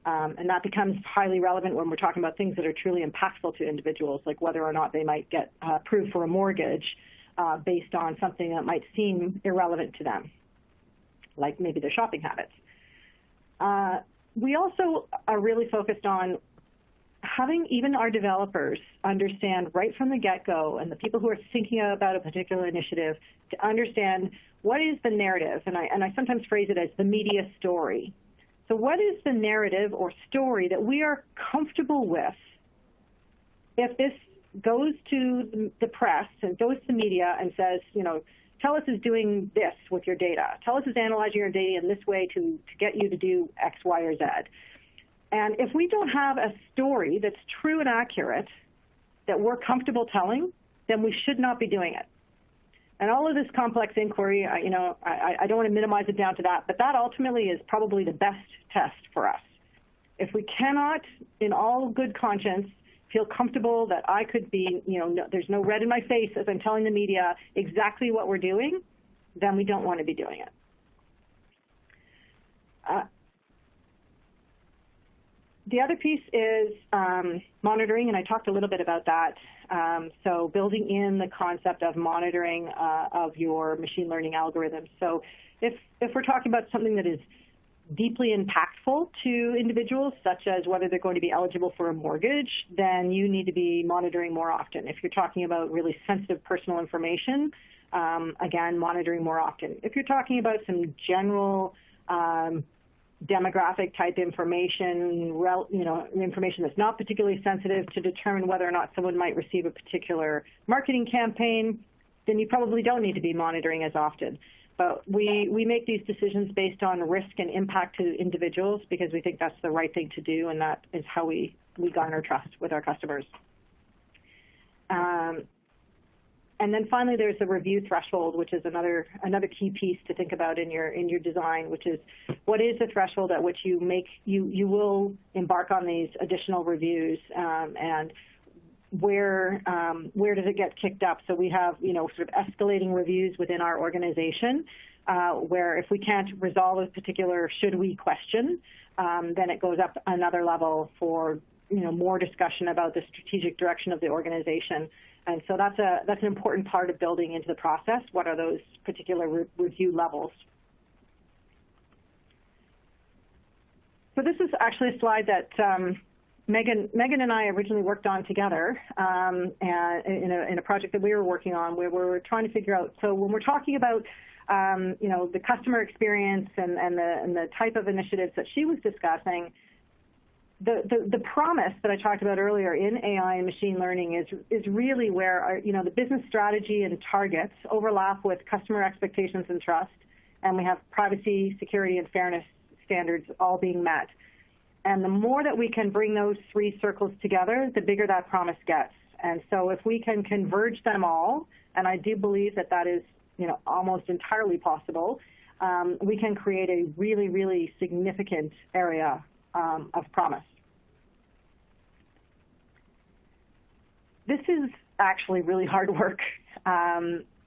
And that becomes highly relevant when we're talking about things that are truly impactful to individuals, like whether or not they might get approved for a mortgage based on something that might seem irrelevant to them, like maybe their shopping habits. We also are really focused on having even our developers understand right from the get-go, and the people who are thinking about a particular initiative, to understand what is the narrative, and I sometimes phrase it as the media story. So what is the narrative or story that we are comfortable with if this goes to the press and goes to the media and says, TELUS is doing this with your data. TELUS is analyzing your data in this way to get you to do X, Y, or Z. And if we don't have a story that's true and accurate that we're comfortable telling, then we should not be doing it. And all of this complex inquiry, I don't want to minimize it down to that, but that ultimately is probably the best test for us. If we cannot, in all good conscience, feel comfortable that I could be, there's no red in my face as I'm telling the media exactly what we're doing, then we don't want to be doing it. The other piece is monitoring, and I talked a little bit about that. So building in the concept of monitoring of your machine learning algorithms. So if we're talking about something that is deeply impactful to individuals, such as whether they're going to be eligible for a mortgage, then you need to be monitoring more often. If you're talking about really sensitive personal information, again, monitoring more often. If you're talking about some general demographic type information, information that's not particularly sensitive to determine whether or not someone might receive a particular marketing campaign, then you probably don't need to be monitoring as often. But we make these decisions based on risk and impact to individuals because we think that's the right thing to do, and that is how we garner trust with our customers. And then finally, there's the review threshold, which is another key piece to think about in your design, which is what is the threshold at which you will embark on these additional reviews, and where does it get kicked up? So we have sort of escalating reviews within our organization, where if we can't resolve a particular should we question, then it goes up another level for more discussion about the strategic direction of the organization. And so that's an important part of building into the process. What are those particular review levels? So this is actually a slide that Megan and I originally worked on together and in a project that we were working on, where we were trying to figure out. So when we're talking about the customer experience and the type of initiatives that she was discussing, the promise that I talked about earlier in AI and machine learning is really where the business strategy and targets overlap with customer expectations and trust, and we have privacy, security, and fairness standards all being met. And the more that we can bring those three circles together, the bigger that promise gets. And so if we can converge them all, and I do believe that is almost entirely possible, we can create a really, really significant area of promise. This is actually really hard work.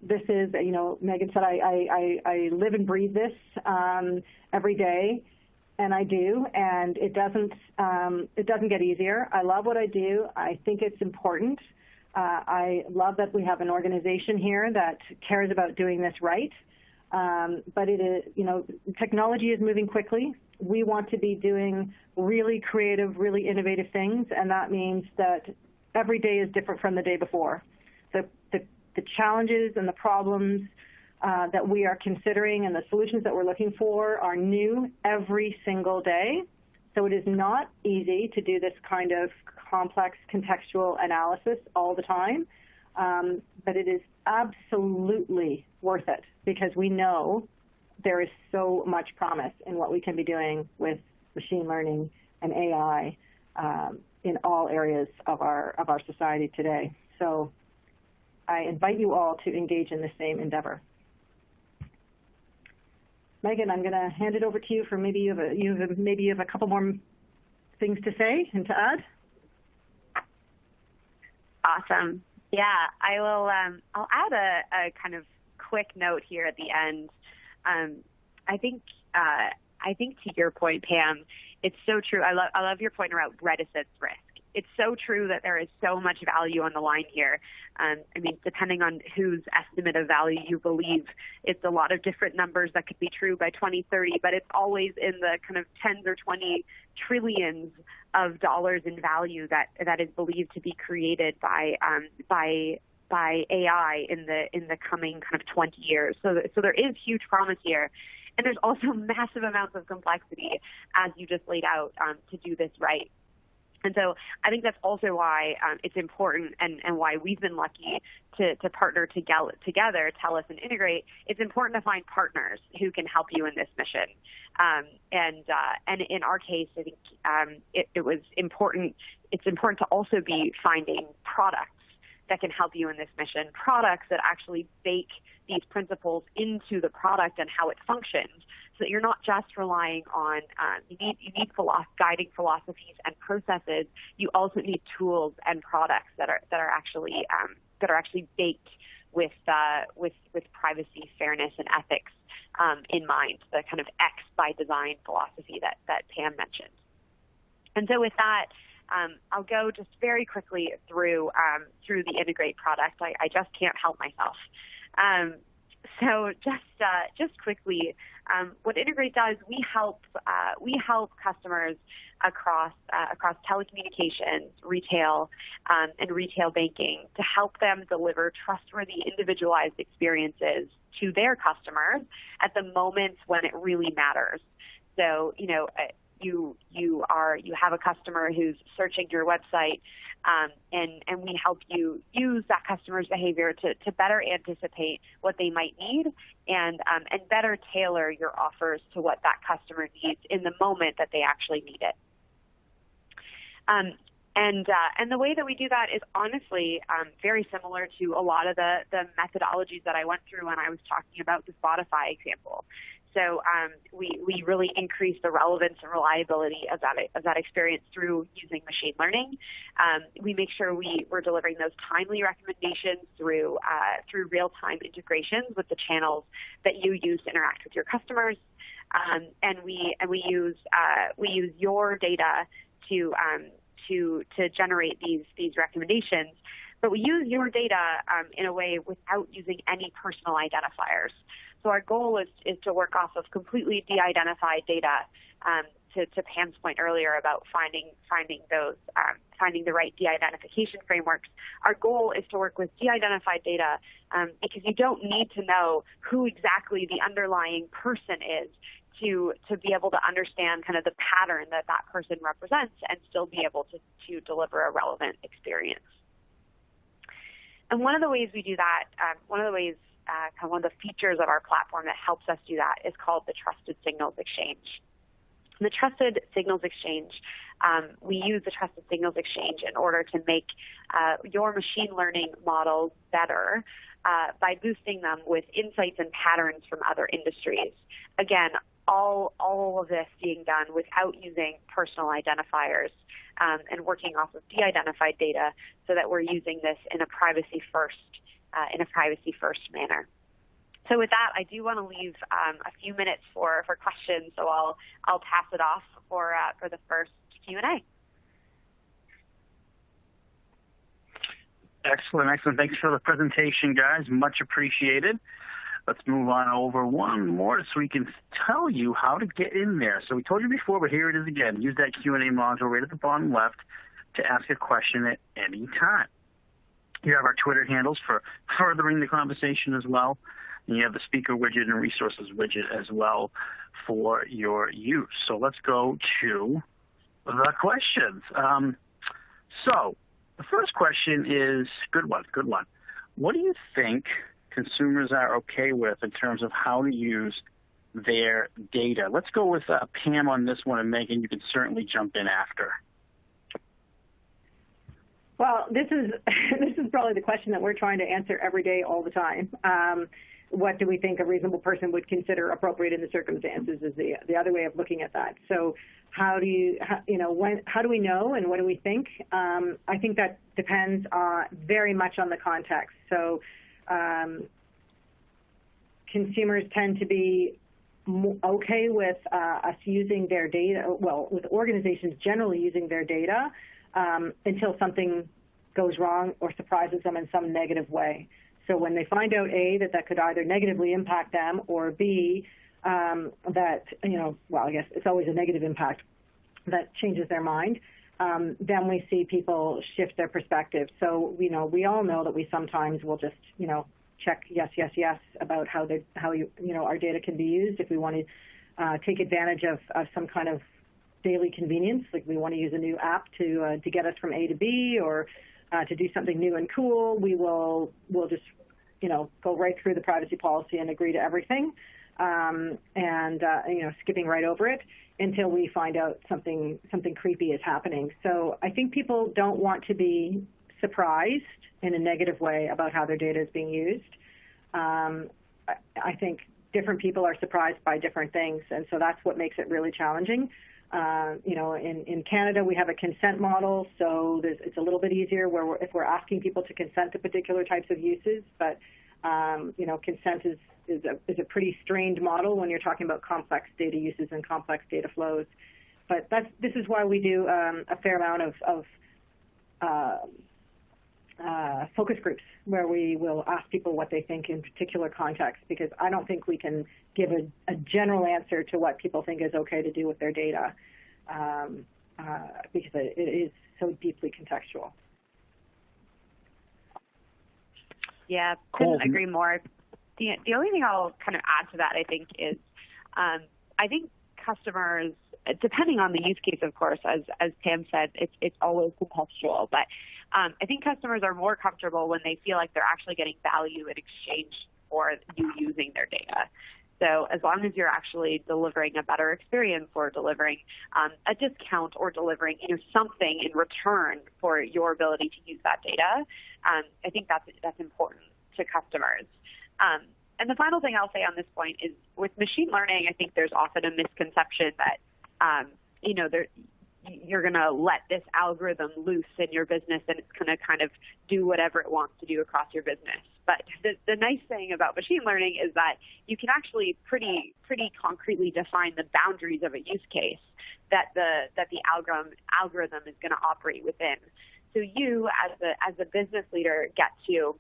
This is, Megan said, I live and breathe this every day, and I do, and it doesn't get easier. I love what I do. I think it's important. I love that we have an organization here that cares about doing this right. But it is, technology is moving quickly. We want to be doing really creative, really innovative things, and that means that every day is different from the day before. The challenges and the problems that we are considering and the solutions that we're looking for are new every single day. So it is not easy to do this kind of complex contextual analysis all the time, but it is absolutely worth it because we know there is so much promise in what we can be doing with machine learning and AI in all areas of our society today. So I invite you all to engage in the same endeavor. Megan, I'm going to hand it over to you for maybe you have a couple more things to say and to add. Awesome. Yeah, I will. I'll add a kind of quick note here at the end. I think to your point, Pam, it's so true. I love your point around reticence risk. It's so true that there is so much value on the line here. I mean, depending on whose estimate of value you believe, it's a lot of different numbers that could be true by 2030, but it's always in the kind of tens or 20 trillions of dollars in value that is believed to be created by AI in the coming kind of 20 years. So there is huge promise here. And there's also massive amounts of complexity, as you just laid out, to do this right. And so I think that's also why it's important and why we've been lucky to partner together, TELUS and Integrate. It's important to find partners who can help you in this mission. And in our case, I think it was important. It's important to also be finding products that can help you in this mission, products that actually bake these principles into the product and how it functions, so that you're not just relying on you need guiding philosophies and processes. You also need tools and products that are actually baked with privacy, fairness, and ethics in mind. The kind of X by design philosophy that Pam mentioned. And so with that, I'll go just very quickly through the Integrate product. I just can't help myself. So just quickly, what Integrate does, we help customers across telecommunications, retail, and retail banking to help them deliver trustworthy, individualized experiences to their customers at the moments when it really matters. So, you have a customer who's searching your website, and we help you use that customer's behavior to better anticipate what they might need and better tailor your offers to what that customer needs in the moment that they actually need it. And the way that we do that is honestly very similar to a lot of the methodologies that I went through when I was talking about the Spotify example. So we really increase the relevance and reliability of that experience through using machine learning. We make sure we're delivering those timely recommendations through real-time integrations with the channels that you use to interact with your customers. And we use your data to generate these recommendations. But we use your data in a way without using any personal identifiers. So our goal is to work off of completely de-identified data. To Pam's point earlier about finding the right de-identification frameworks, our goal is to work with de-identified data because you don't need to know who exactly the underlying person is to be able to understand kind of the pattern that person represents and still be able to deliver a relevant experience. And one of the ways we do that, one of the features of our platform that helps us do that is called the Trusted Signals Exchange. The Trusted Signals Exchange, we use the Trusted Signals Exchange in order to make your machine learning models better by boosting them with insights and patterns from other industries. Again, all of this being done without using personal identifiers and working off of de-identified data so that we're using this in a privacy first manner. So with that, I do want to leave a few minutes for questions, so I'll pass it off for the first Q&A. Excellent. Thanks for the presentation, guys. Much appreciated. Let's move on over one more so we can tell you how to get in there. So we told you before, but here it is again. Use that Q&A module right at the bottom left to ask a question at any time. You have our Twitter handles for furthering the conversation as well. And you have the speaker widget and resources widget as well for your use. So let's go to the questions. So the first question is, good one. What do you think consumers are okay with in terms of how to use their data? Let's go with Pam on this one, and Megan, you can certainly jump in after. Well, this is probably the question that we're trying to answer every day, all the time. What do we think a reasonable person would consider appropriate in the circumstances is the other way of looking at that. So how do we know and what do we think? I think that depends very much on the context. So consumers tend to be okay with us using their data, well, with organizations generally using their data until something goes wrong or surprises them in some negative way. So when they find out, A, that could either negatively impact them, or B, that, I guess it's always a negative impact that changes their mind, then we see people shift their perspective. So, we all know that we sometimes will just, check yes about how our data can be used if we want to take advantage of some kind of daily convenience, like we want to use a new app to get us from A to B, or to do something new and cool. We'll just go right through the privacy policy and agree to everything, skipping right over it until we find out something creepy is happening. So I think people don't want to be surprised in a negative way about how their data is being used. I think different people are surprised by different things, and so that's what makes it really challenging. In Canada, we have a consent model, so it's a little bit easier if we're asking people to consent to particular types of uses. But consent is a pretty strained model when you're talking about complex data uses and complex data flows. But this is why we do a fair amount of focus groups where we will ask people what they think in particular contexts, because I don't think we can give a general answer to what people think is okay to do with their data, because it is so deeply contextual. Yeah, couldn't agree more. The only thing I'll kind of add to that, I think, is I think customers, depending on the use case, of course, as Pam said, it's always contextual. But I think customers are more comfortable when they feel like they're actually getting value in exchange for you using their data. So as long as you're actually delivering a better experience or delivering a discount or delivering something in return for your ability to use that data, I think that's important to customers. And the final thing I'll say on this point is with machine learning, I think there's often a misconception that you're going to let this algorithm loose in your business and it's going to kind of do whatever it wants to do across your business. But the nice thing about machine learning is that you can actually pretty concretely define the boundaries of a use case that the algorithm is going to operate within. So you, as a business leader, get to,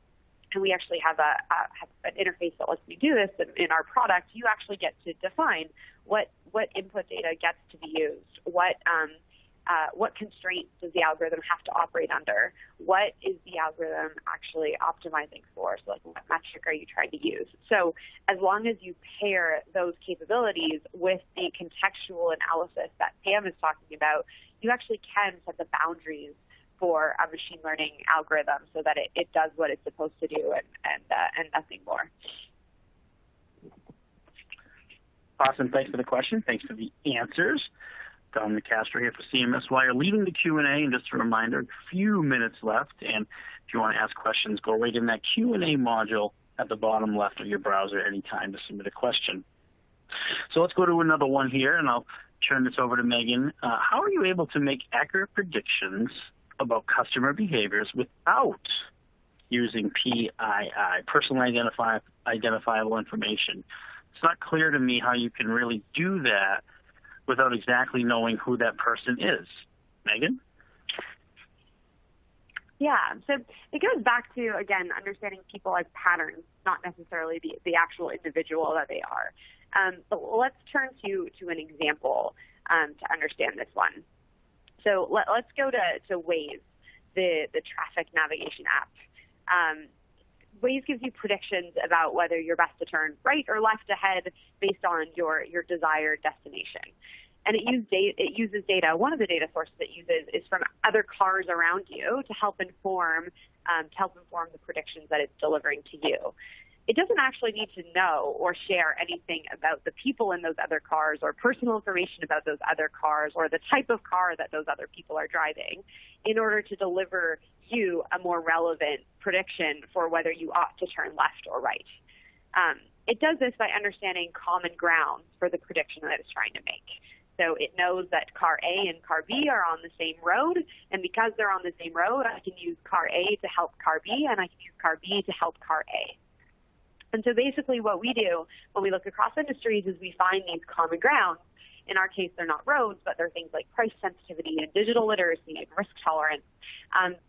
and we actually have an interface that lets you do this in our product. You actually get to define what input data gets to be used, what constraints does the algorithm have to operate under, what is the algorithm actually optimizing for, so like what metric are you trying to use. So as long as you pair those capabilities with the contextual analysis that Pam is talking about, you actually can set the boundaries for a machine learning algorithm so that it does what it's supposed to do and nothing more. Awesome. Thanks for the question. Thanks for the answers. Dominic Castro here for CMS Wire, leading the Q&A. And just a reminder, a few minutes left. And if you want to ask questions, go right in that Q&A module at the bottom left of your browser anytime to submit a question. So let's go to another one here, and I'll turn this over to Megan. How are you able to make accurate predictions about customer behaviors without using PII, personal identifiable information? It's not clear to me how you can really do that without exactly knowing who that person is. Megan? Yeah, so it goes back to, again, understanding people like patterns, not necessarily the actual individual that they are. But let's turn to an example to understand this one. So let's go to Waze, the traffic navigation app. Waze gives you predictions about whether you're best to turn right or left ahead based on your desired destination. And it uses data. One of the data sources it uses is from other cars around you to help inform the predictions that it's delivering to you. It doesn't actually need to know or share anything about the people in those other cars or personal information about those other cars or the type of car that those other people are driving in order to deliver you a more relevant prediction for whether you ought to turn left or right. It does this by understanding common grounds for the prediction that it's trying to make. So it knows that car A and car B are on the same road, and because they're on the same road, I can use car A to help car B, and I can use car B to help car A. And so basically what we do when we look across industries is we find these common grounds. In our case, they're not roads, but they're things like price sensitivity and digital literacy and risk tolerance,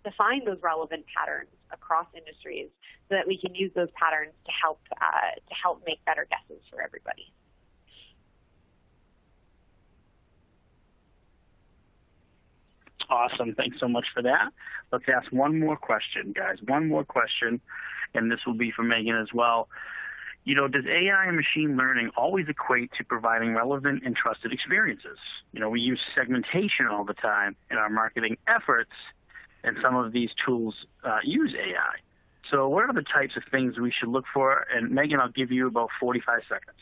to find those relevant patterns across industries so that we can use those patterns to help make better guesses for everybody. Awesome. Thanks so much for that. Let's ask one more question, guys. One more question, and this will be for Megan as well. Does AI and machine learning always equate to providing relevant and trusted experiences? We use segmentation all the time in our marketing efforts, and some of these tools use AI. So what are the types of things we should look for? And Megan, I'll give you about 45 seconds.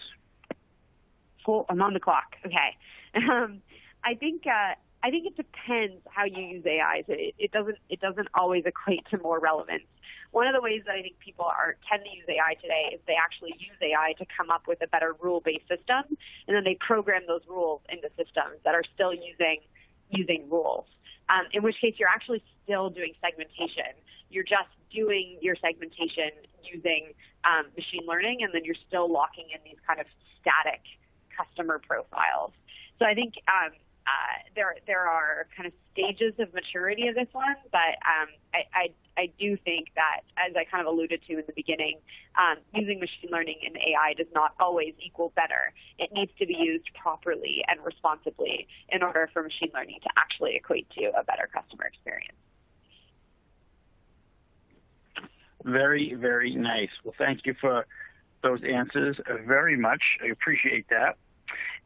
Cool. I'm on the clock. Okay. I think it depends how you use AI. So it doesn't always equate to more relevance. One of the ways that I think people tend to use AI today is they actually use AI to come up with a better rule-based system, and then they program those rules into systems that are still using rules. In which case, you're actually still doing segmentation. You're just doing your segmentation using machine learning, and then you're still locking in these kind of static customer profiles. So I think there are kind of stages of maturity of this one, but I do think that, as I kind of alluded to in the beginning, using machine learning and AI does not always equal better. It needs to be used properly and responsibly in order for machine learning to actually equate to a better customer experience. Very, very nice. Well, thank you for those answers very much. I appreciate that.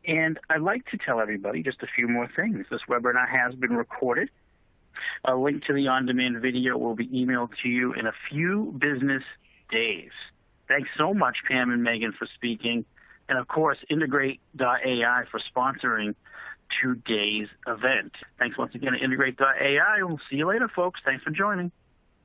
And I'd like to tell everybody just a few more things. This webinar has been recorded. A link to the on-demand video will be emailed to you in a few business days. Thanks so much, Pam and Megan, for speaking. And, of course, integrate.ai for sponsoring today's event. Thanks once again to integrate.ai. We'll see you later, folks. Thanks for joining.